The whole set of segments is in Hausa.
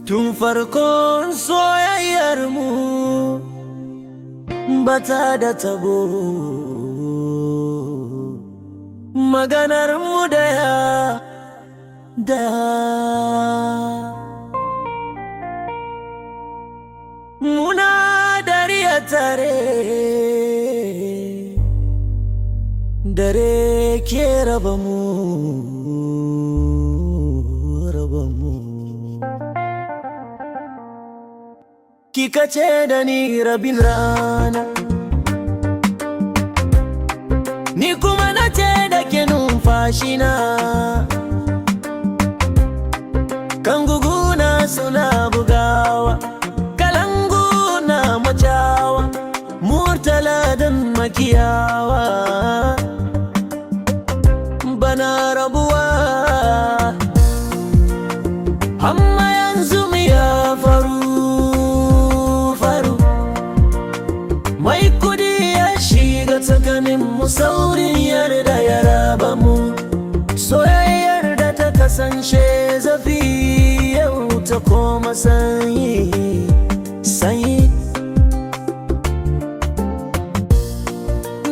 Tun farkon soyayyarmu bata da tabo, maganarmu daya muna dariya tare, dare ke raba mu. Kika ce da ni rabin rana, ni kuma na ce da ke numfashina. Kan guguna suna bugawa, kalangu na macawa, murtala don makiyawa. Bana rabuwa, amma yanzu mu ya faru. Mai kudi ya shiga tsakanin mu, saurin yarda ya raba mu. Soyayyar da ta kasance zafi yau ta koma sanyi.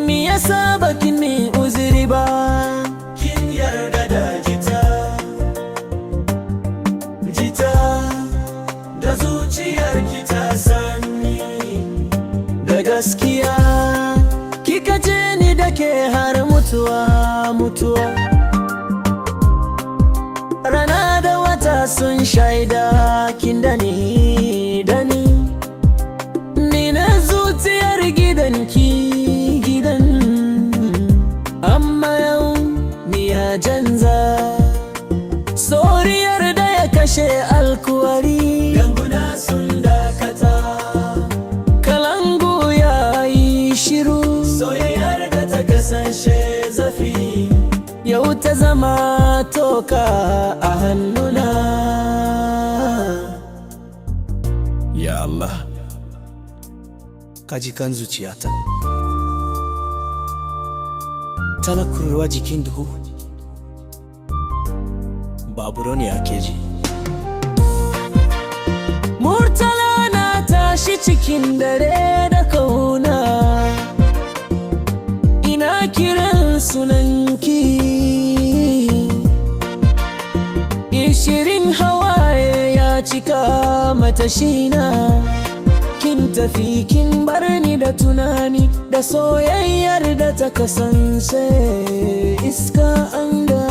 Me yasa baki mi uzuri ba? Kin yarda da jita da zuciyar ki ta sani. Da gaskiya kika ce ni da ke har mutuwa. Rana da wata sun shaida kin da ni na zuciyar gidanki. Amma yau ni ya canza, soriyar da ya kashe alkuwari. Ganguna sun dakata, soyayyar da ta kasance zafi yau ta zama toka a hannuna. Ya Allah, kaji kan zuciyata tana kurwa jikin duhu, baburo ne ake ji. Murtala na tashi cikin dare da kauna, ina kiran sunanki. Ishirin hawaye ya cika matashina. Kin tafi kin bar ni da tunani, da soyayyar da ta kasance iska anga.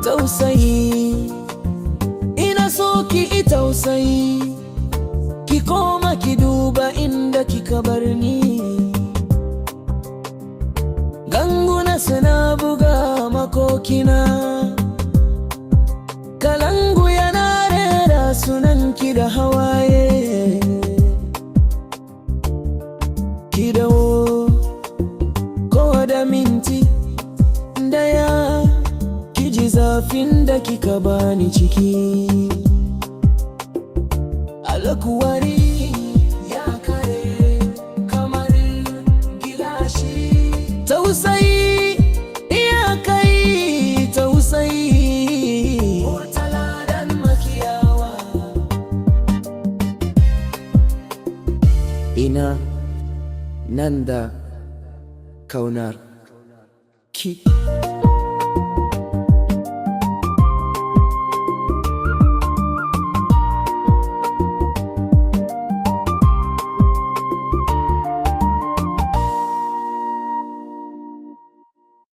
Tausayi, ina so ki tausayi, ki koma ki duba inda kika bar ni. Ganguna suna buga makokina, kalangu yana rera sunanki da hawaye. Ki dawo ko da minti daya, ki ji zafin da kika bani ciki. Alkuwari ya kare kamar gilashi. Tausayi ya kai tausayi, murtala dan makiyawa. Ina nan da kaunar ki.